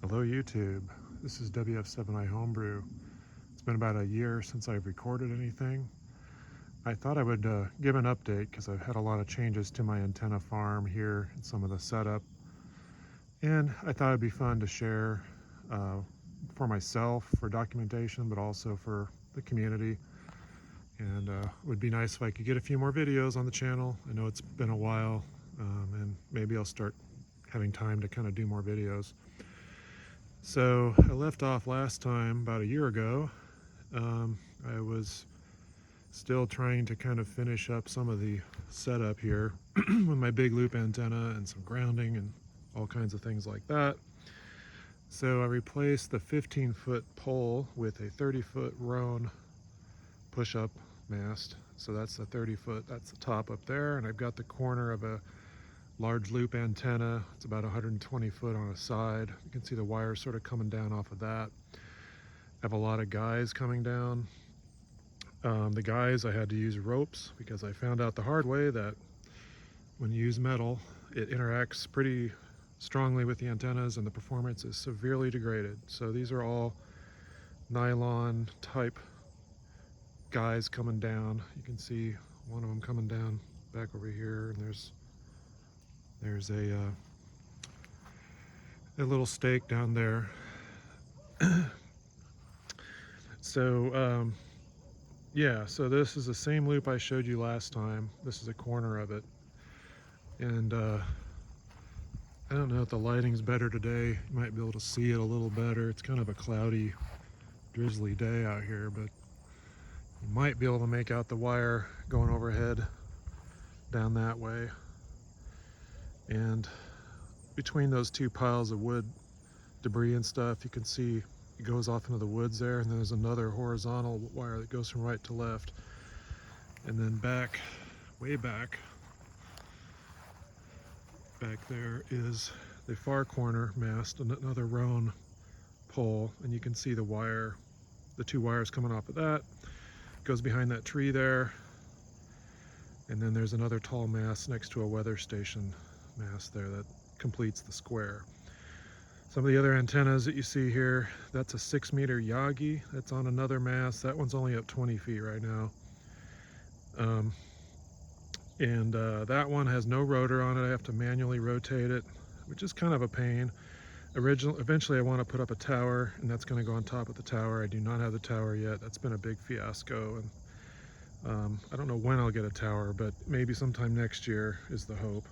Hello YouTube, this is WF7i Homebrew. It's been about a year since I've recorded anything. I thought I would give an update because I've had a lot of changes to my antenna farm here and some of the setup. And I thought it'd be fun to share for myself, for documentation, but also for the community. And it would be nice if I could get a few more videos on the channel. I know it's been a while and maybe I'll start having time to kind of do more videos. So I left off last time about a year ago. I was still trying to kind of finish up some of the setup here with my big loop antenna and some grounding and all kinds of things like that. So I replaced the 15-foot pole with a 30-foot Roan push-up mast. So that's the 30-foot, that's the top up there, and I've got the corner of a large loop antenna. It's about 120 foot on a side. You can see the wires sort of coming down off of that. I have a lot of guys coming down. The guys, I had to use ropes because I found out the hard way that when you use metal, it interacts pretty strongly with the antennas and the performance is severely degraded. So these are all nylon type guys coming down. You can see one of them coming down back over here, and there's a little stake down there. So yeah, so this is the same loop I showed you last time. This is a corner of it, and I don't know if the lighting's better today. You might be able to see it a little better. It's kind of a cloudy, drizzly day out here, but you might be able to make out the wire going overhead down that way. And between those two piles of wood debris and stuff, you can see it goes off into the woods there, and then there's another horizontal wire that goes from right to left. And then back, way back there is the far corner mast, another Roan pole, and you can see the wire, the two wires coming off of that. It goes behind that tree there, and then there's another tall mast next to a weather station mast there that completes the square. Some of the other antennas that you see here, that's a 6-meter Yagi that's on another mast. That one's only up 20 feet right now. That one has no rotor on it. I have to manually rotate it, which is kind of a pain. Eventually I want to put up a tower, and that's going to go on top of the tower. I do not have the tower yet. That's been a big fiasco, and I don't know when I'll get a tower, but maybe sometime next year is the hope.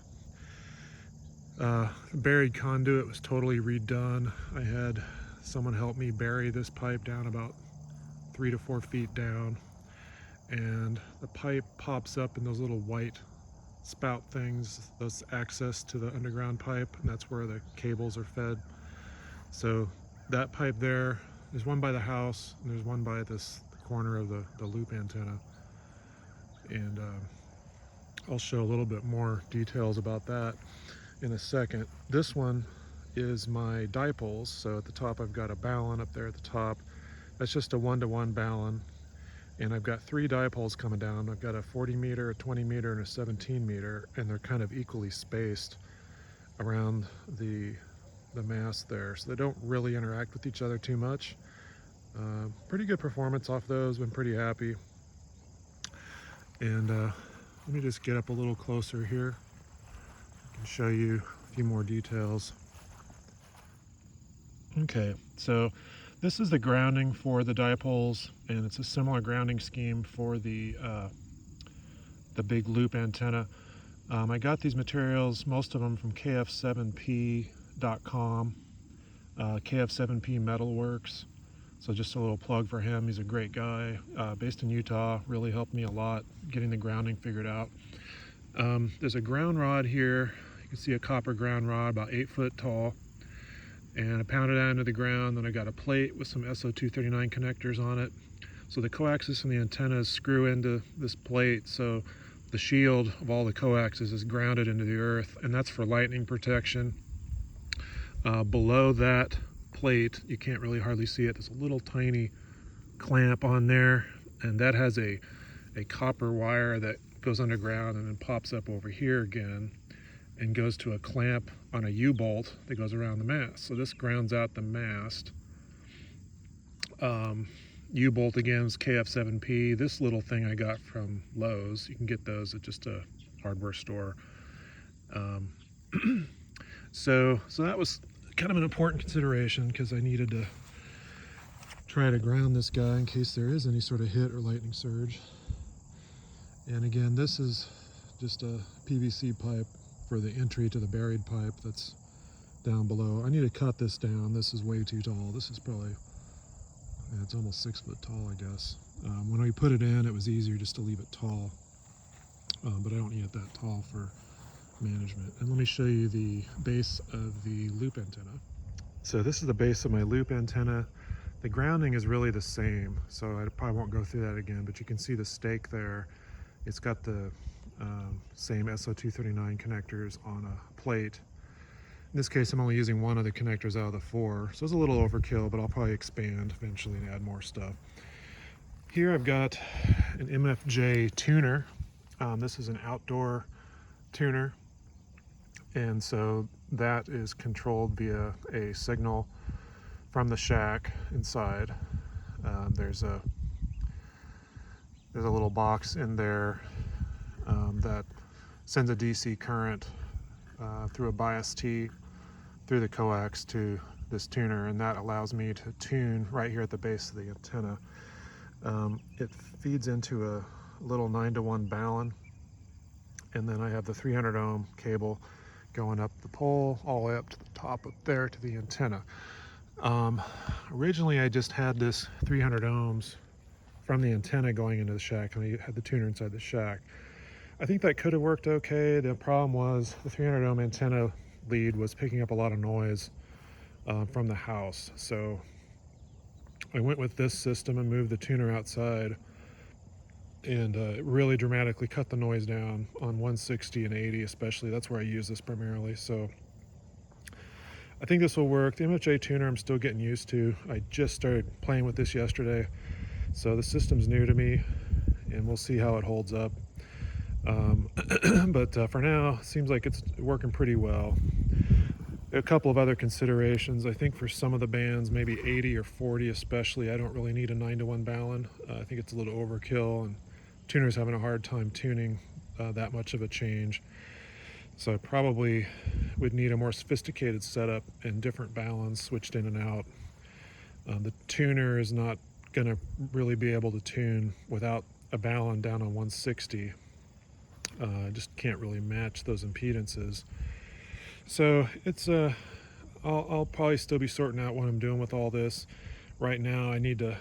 Buried conduit was totally redone. I had someone help me bury this pipe down about 3 to 4 feet down, and the pipe pops up in those little white spout things, those access to the underground pipe, and that's where the cables are fed. So that pipe there, there's one by the house, and there's one by the corner of the loop antenna, and I'll show a little bit more details about that in a second. This one is my dipoles. So at the top I've got a balun up there at the top. That's just a 1-to-1 balun, and I've got 3 dipoles coming down. I've got a 40 meter, a 20 meter, and a 17 meter, and they're kind of equally spaced around the mast there, so they don't really interact with each other too much. Pretty good performance off those. Been pretty happy. And let me just get up a little closer here and show you a few more details. Okay, so this is the grounding for the dipoles, and it's a similar grounding scheme for the big loop antenna. I got these materials, most of them from kf7p.com, KF7P Metalworks. So just a little plug for him. He's a great guy, based in Utah. Really helped me a lot getting the grounding figured out. There's a ground rod here. You can see a copper ground rod about 8 foot tall, and I pounded it into the ground. Then I got a plate with some SO239 connectors on it. So the coaxes from the antennas screw into this plate, so the shield of all the coaxes is grounded into the earth, and that's for lightning protection. Below that plate, you can't really hardly see it, there's a little tiny clamp on there, and that has a copper wire that goes underground and then pops up over here again and goes to a clamp on a U-bolt that goes around the mast. So this grounds out the mast. U-bolt again is KF7P. This little thing I got from Lowe's. You can get those at just a hardware store. So that was kind of an important consideration because I needed to try to ground this guy in case there is any sort of hit or lightning surge. And again, this is just a PVC pipe for the entry to the buried pipe that's down below. I need to cut this down. This is way too tall. This is probably, it's almost 6 foot tall, I guess. When we put it in, it was easier just to leave it tall. But I don't need it that tall for management. And let me show you the base of the loop antenna. So this is the base of my loop antenna. The grounding is really the same, so I probably won't go through that again, but you can see the stake there. It's got the same SO239 connectors on a plate. In this case, I'm only using one of the connectors out of the 4, so it's a little overkill, but I'll probably expand eventually and add more stuff. Here I've got an MFJ tuner. This is an outdoor tuner, and so that is controlled via a signal from the shack inside. There's a little box in there that sends a DC current through a bias T through the coax to this tuner, and that allows me to tune right here at the base of the antenna. It feeds into a little 9-to-1 balun, and then I have the 300 ohm cable going up the pole all the way up to the top up there to the antenna. Originally I just had this 300 ohms from the antenna going into the shack, and I had the tuner inside the shack. I think that could have worked okay. The problem was the 300 ohm antenna lead was picking up a lot of noise from the house. So I went with this system and moved the tuner outside, and it really dramatically cut the noise down on 160 and 80 especially. That's where I use this primarily. So I think this will work. The MFJ tuner I'm still getting used to. I just started playing with this yesterday, so the system's new to me, and we'll see how it holds up. But for now, it seems like it's working pretty well. A couple of other considerations. I think for some of the bands, maybe 80 or 40 especially, I don't really need a 9-to-1 balun. I think it's a little overkill, and tuner's having a hard time tuning that much of a change. So I probably would need a more sophisticated setup and different baluns switched in and out. The tuner is not going to really be able to tune without a balun down on 160. Just can't really match those impedances. So it's I'll probably still be sorting out what I'm doing with all this. Right now I need to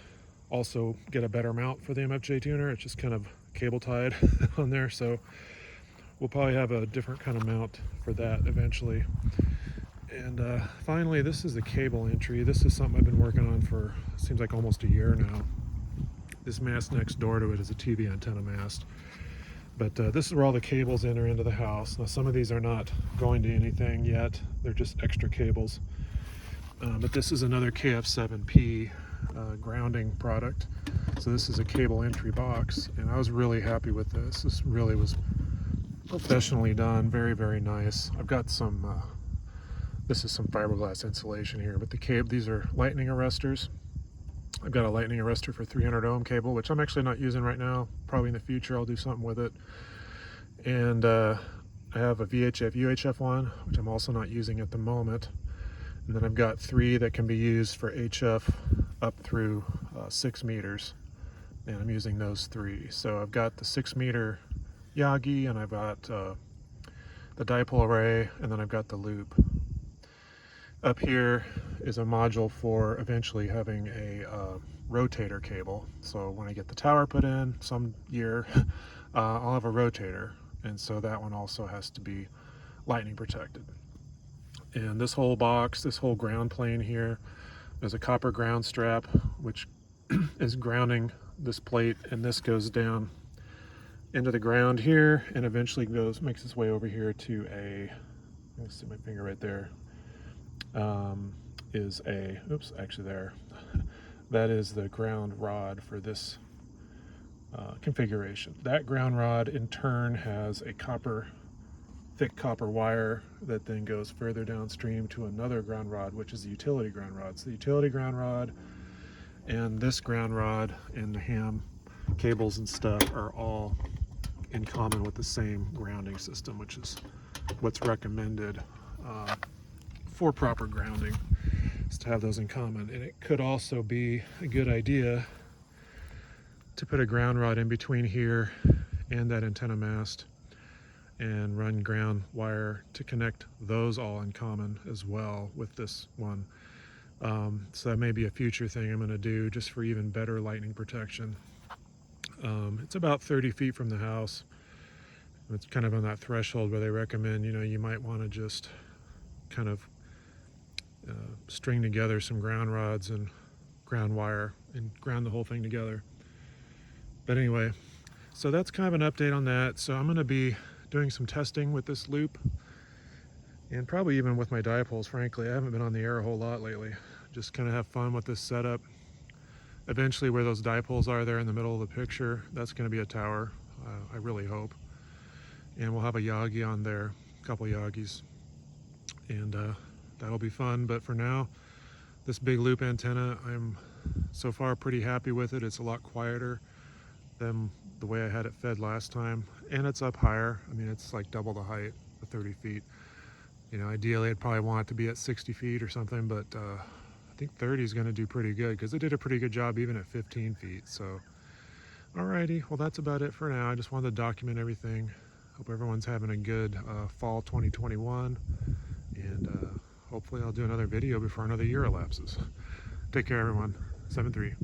also get a better mount for the MFJ tuner. It's just kind of cable tied on there, so we'll probably have a different kind of mount for that eventually. And finally, this is the cable entry. This is something I've been working on for, seems like almost a year now. This mast next door to it is a TV antenna mast. But this is where all the cables enter into the house. Now some of these are not going to anything yet. They're just extra cables. But this is another KF7P grounding product. So this is a cable entry box, and I was really happy with this. This really was professionally done, very, very nice. I've got some, this is some fiberglass insulation here, but these are lightning arresters. I've got a lightning arrestor for 300 ohm cable, which I'm actually not using right now. Probably in the future I'll do something with it. And I have a VHF UHF one, which I'm also not using at the moment. And then I've got 3 that can be used for HF up through 6 meters. And I'm using those 3. So I've got the 6 meter Yagi, and I've got the dipole array, and then I've got the loop. Up here is a module for eventually having a rotator cable. So when I get the tower put in some year, I'll have a rotator. And so that one also has to be lightning protected. And this whole box, this whole ground plane here, there's a copper ground strap, which is grounding this plate, and this goes down into the ground here and eventually makes its way over here to a, let's see my finger right there, is a, oops, actually there, that is the ground rod for this configuration. That ground rod in turn has a copper thick copper wire that then goes further downstream to another ground rod, which is the utility ground rod. So the utility ground rod and this ground rod and the ham cables and stuff are all in common with the same grounding system, which is what's recommended for proper grounding, is to have those in common. And it could also be a good idea to put a ground rod in between here and that antenna mast and run ground wire to connect those all in common as well with this one. So that may be a future thing I'm going to do just for even better lightning protection. It's about 30 feet from the house. It's kind of on that threshold where they recommend, you might want to just kind of string together some ground rods and ground wire and ground the whole thing together. But anyway, so that's kind of an update on that. So I'm going to be doing some testing with this loop and probably even with my dipoles. Frankly, I haven't been on the air a whole lot lately. Just kind of have fun with this setup. Eventually where those dipoles are there in the middle of the picture, that's going to be a tower, I really hope. And we'll have a Yagi on there, a couple Yagis, and that'll be fun. But for now, this big loop antenna, I'm so far pretty happy with it. It's a lot quieter than the way I had it fed last time, and it's up higher. I mean, it's like double the height of 30 feet. Ideally I'd probably want it to be at 60 feet or something, but I think 30 is going to do pretty good because it did a pretty good job even at 15 feet. So alrighty, well that's about it for now. I just wanted to document everything. Hope everyone's having a good fall 2021, and hopefully I'll do another video before another year elapses. Take care everyone. 7-3.